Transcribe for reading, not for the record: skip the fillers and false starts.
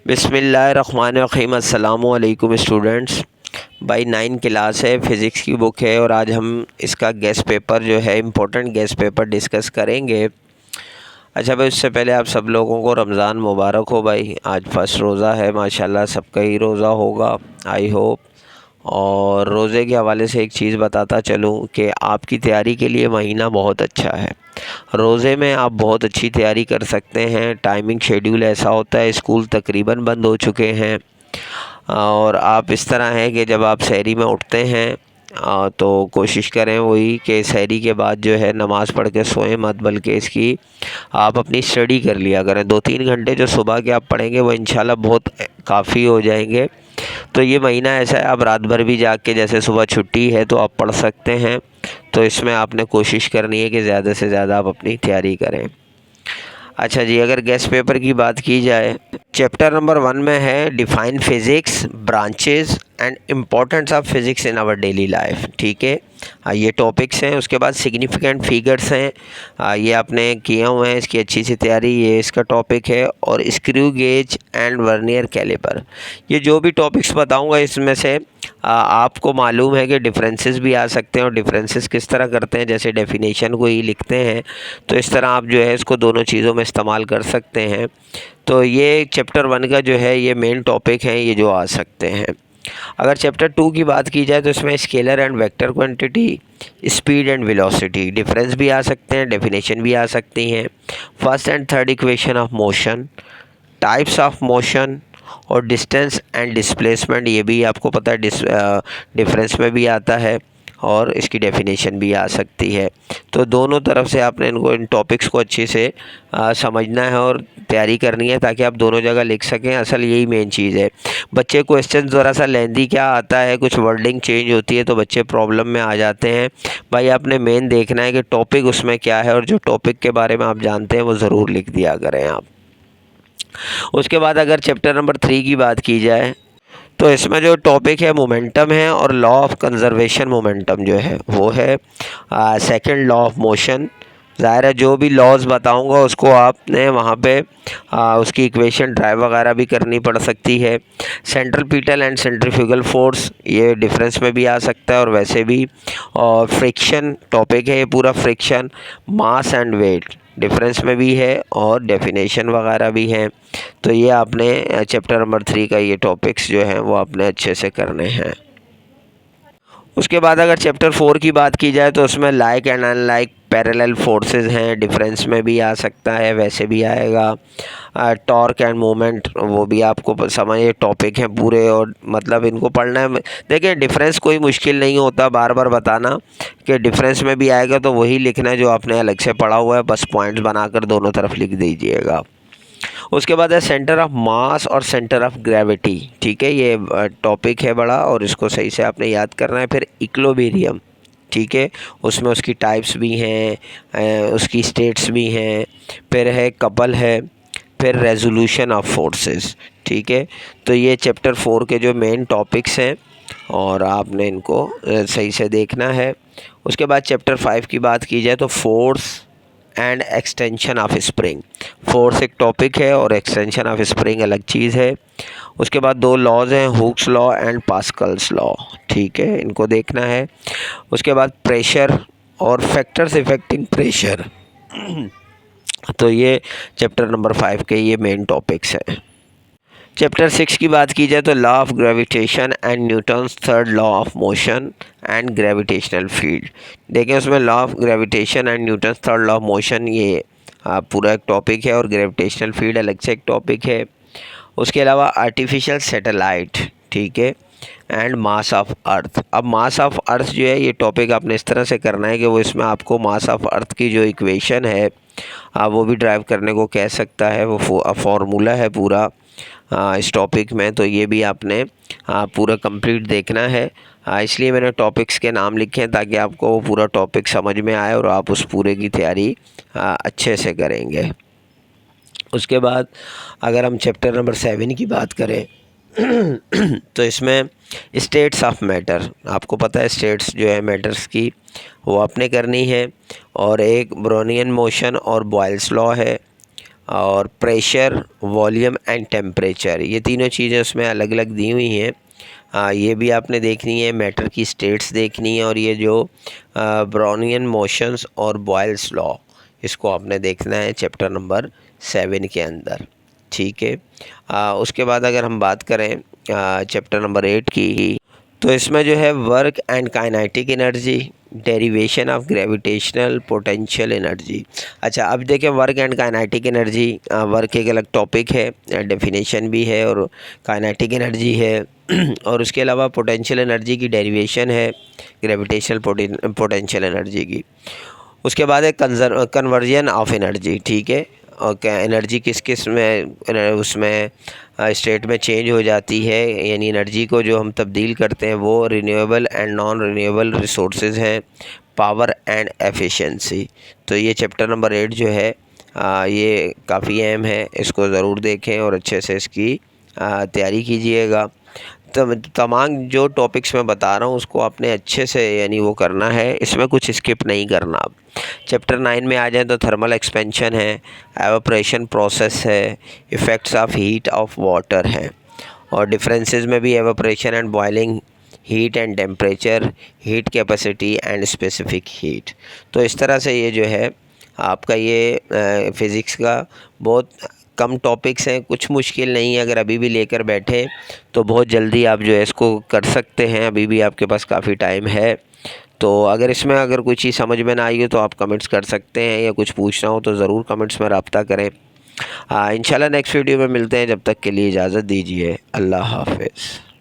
बिस्मिल्लाहिर्रहमानिर्रहीम। अस्सलामु अलैकुम स्टूडेंट्स। भाई 9 क्लास है, फ़िज़िक्स की बुक है और आज हम इसका गेस्ट पेपर जो है इम्पोर्टेंट गेस्ट पेपर डिस्कस करेंगे। अच्छा भाई, उससे पहले आप सब लोगों को रमज़ान मुबारक हो भाई। आज फर्स्ट रोज़ा है, माशाल्लाह सबका ही रोज़ा होगा आई होप। और रोज़े के हवाले से एक चीज़ बताता चलूँ कि आपकी तैयारी के लिए महीना बहुत अच्छा है। रोज़े में आप बहुत अच्छी तैयारी कर सकते हैं। टाइमिंग शेड्यूल ऐसा होता है, स्कूल तकरीबन बंद हो चुके हैं और आप इस तरह हैं कि जब आप सहरी में उठते हैं तो कोशिश करें वही कि सहरी के बाद जो है नमाज़ पढ़ के सोएं मत, बल्कि इसकी आप अपनी स्टडी कर लिया करें। 2-3 घंटे जो सुबह के आप पढ़ेंगे वो इंशाल्लाह बहुत काफ़ी हो जाएंगे। तो ये महीना ऐसा है, आप रात भर भी जाग के, जैसे सुबह छुट्टी है तो आप पढ़ सकते हैं। तो इसमें आपने कोशिश करनी है कि ज़्यादा से ज़्यादा आप अपनी तैयारी करें। अच्छा जी, अगर गेस्ट पेपर की बात की जाए, चैप्टर नंबर 1 में है define physics branches and importance of physics in our daily life. ठीक है, ये टॉपिक्स हैं। उसके बाद सिग्निफिकेंट फिगर्स हैं, ये आपने किए हुए हैं, इसकी अच्छी सी तैयारी, ये इसका टॉपिक है। और screw gauge and vernier caliper, ये जो भी टॉपिक्स बताऊंगा इसमें से आपको मालूम है कि डिफरेंसेस भी आ सकते हैं। और डिफरेंसेस किस तरह करते हैं, जैसे डेफिनेशन को ही लिखते हैं तो इस तरह आप जो है इसको दोनों चीज़ों में इस्तेमाल कर सकते हैं। तो ये चैप्टर 1 का जो है ये मेन टॉपिक है, ये जो आ सकते हैं। अगर चैप्टर 2 की बात की जाए तो इसमें scalar and vector quantity, speed and velocity, difference भी आ सकते हैं, डेफिनेशन भी आ सकती हैं। First and third equation of motion, types of motion और डिस्टेंस एंड डिस्प्लेसमेंट, ये भी आपको पता है डिफरेंस में भी आता है और इसकी डेफिनेशन भी आ सकती है। तो दोनों तरफ से आपने इन टॉपिक्स को अच्छे से समझना है और तैयारी करनी है ताकि आप दोनों जगह लिख सकें। असल यही मेन चीज़ है। बच्चे क्वेश्चन ज़रा सा लेंदी क्या आता है, कुछ वर्डिंग चेंज होती है तो बच्चे प्रॉब्लम में आ जाते हैं। भाई आपने मेन देखना है कि टॉपिक उसमें क्या है और जो टॉपिक के बारे में आप जानते हैं वो ज़रूर लिख दिया करें आप। उसके बाद अगर चैप्टर नंबर 3 की बात की जाए तो इसमें जो टॉपिक है मोमेंटम है और लॉ ऑफ कंजर्वेशन मोमेंटम जो है वो है सेकंड लॉ ऑफ मोशन। ज़ाहिर है जो भी लॉज बताऊंगा उसको आपने वहाँ पे उसकी इक्वेशन ड्राइव वगैरह भी करनी पड़ सकती है। Central petal and centrifugal force, ये डिफरेंस में भी आ सकता है और वैसे भी। और फ्रिक्शन टॉपिक है ये पूरा, friction, mass and wait difference में भी है और डेफिनेशन वगैरह भी हैं। तो ये आपने चैप्टर नंबर 3 का ये टॉपिक्स जो हैं वो आपने अच्छे से करने हैं। उसके बाद अगर चैप्टर 4 की बात की जाए तो उसमें like and unlike parallel forces हैं, डिफरेंस में भी आ सकता है, वैसे भी आएगा। टॉर्क एंड मोमेंट, वो भी आपको समझिए टॉपिक हैं पूरे और मतलब इनको पढ़ना है। देखिए डिफरेंस कोई मुश्किल नहीं होता, बार बार बताना कि डिफरेंस में भी आएगा तो वही लिखना है जो आपने अलग से पढ़ा हुआ है, बस पॉइंट्स बनाकर दोनों तरफ लिख दीजिएगा। उसके बाद है सेंटर ऑफ मास और सेंटर ऑफ ग्रेविटी। ठीक है, ये टॉपिक है बड़ा और इसको सही से आपने याद करना है। फिर इक्विलिब्रियम, ठीक है, उसमें उसकी टाइप्स भी हैं, उसकी स्टेट्स भी हैं। फिर है कपल है, फिर रेजोल्यूशन ऑफ फोर्सेस। ठीक है, तो ये चैप्टर 4 के जो मेन टॉपिक्स हैं और आपने इनको सही से देखना है। उसके बाद चैप्टर 5 की बात की जाए तो force and extension of spring. Force एक टॉपिक है और एक्सटेंशन ऑफ स्प्रिंग अलग चीज़ है। उसके बाद 2 लॉज हैं, Hooke's law and Pascal's law. ठीक है, इनको देखना है। उसके बाद प्रेशर और फैक्टर्स इफेक्टिंग प्रेशर तो ये चैप्टर नंबर 5 के ये मेन टॉपिक्स हैं। चैप्टर 6 की बात की जाए तो law of gravitation and Newton's third law of motion and gravitational field. देखें उसमें law of gravitation and Newton's third law of motion, ये पूरा एक टॉपिक है और ग्रेविटेशनल फील्ड अलग से एक टॉपिक है। उसके अलावा आर्टिफिशियल सैटेलाइट, ठीक है, एंड मास ऑफ अर्थ। अब मास ऑफ अर्थ जो है ये टॉपिक आपने इस तरह से करना है कि वो इसमें आपको मास ऑफ अर्थ की जो इक्वेशन है वो भी ड्राइव करने को कह सकता है, वो फार्मूला है पूरा इस टॉपिक में। तो ये भी आपने पूरा कंप्लीट देखना है। इसलिए मैंने टॉपिक्स के नाम लिखे हैं ताकि आपको वो पूरा टॉपिक समझ में आए और आप उस पूरे की तैयारी अच्छे से करेंगे। उसके बाद अगर हम चैप्टर नंबर 7 की बात करें तो इसमें स्टेट्स ऑफ मैटर, आपको पता है स्टेट्स जो है मैटर्स की वो आपने करनी है। और एक ब्रोनियन मोशन और बॉयल्स लॉ है। और प्रेशर, वॉल्यूम एंड टेम्परेचर, ये तीनों चीज़ें उसमें अलग अलग दी हुई हैं। ये भी आपने देखनी है, मैटर की स्टेट्स देखनी है, और ये जो ब्राउनियन मोशंस और बॉयल्स लॉ, इसको आपने देखना है चैप्टर नंबर 7 के अंदर। ठीक है। उसके बाद अगर हम बात करें चैप्टर नंबर 8 की, तो इसमें जो है work and kinetic energy, derivation of gravitational potential energy. अच्छा, अब देखें work and kinetic energy, work एक अलग टॉपिक है, डेफिनेशन भी है, और काइनेटिक एनर्जी है और उसके अलावा पोटेंशियल एनर्जी की डेरिवेशन है, ग्रेविटेशनल पोटेंशियल एनर्जी की। उसके बाद है कन्वर्जन ऑफ एनर्जी। ठीक है। और क्या एनर्जी किस किस में उसमें स्टेट में चेंज हो जाती है, यानी एनर्जी को जो हम तब्दील करते हैं वो renewable and non renewable resources हैं, पावर एंड एफिशिएंसी। तो ये चैप्टर नंबर 8 जो है ये काफ़ी अहम है, इसको ज़रूर देखें और अच्छे से इसकी तैयारी कीजिएगा। तमाम जो टॉपिक्स मैं बता रहा हूँ उसको आपने अच्छे से यानी वो करना है, इसमें कुछ स्किप नहीं करना। अब चैप्टर 9 में आ जाए तो थर्मल एक्सपेंशन है, एवापोरेशन प्रोसेस है, effects of heat of water है, और डिफरेंसेस में भी evaporation and boiling, heat and temperature, heat capacity and specific heat. तो इस तरह से ये जो है आपका ये फ़िज़िक्स का बहुत कम टॉपिक्स हैं, कुछ मुश्किल नहीं है। अगर अभी भी लेकर बैठे तो बहुत जल्दी आप जो है इसको कर सकते हैं, अभी भी आपके पास काफ़ी टाइम है। तो अगर इसमें अगर कोई चीज़ समझ में ना आई हो तो आप कमेंट्स कर सकते हैं, या कुछ पूछना हो तो ज़रूर कमेंट्स में रब्ता करें। इंशाल्लाह नेक्स्ट वीडियो में मिलते हैं, जब तक के लिए इजाज़त दीजिए। अल्लाह हाफ़िज़।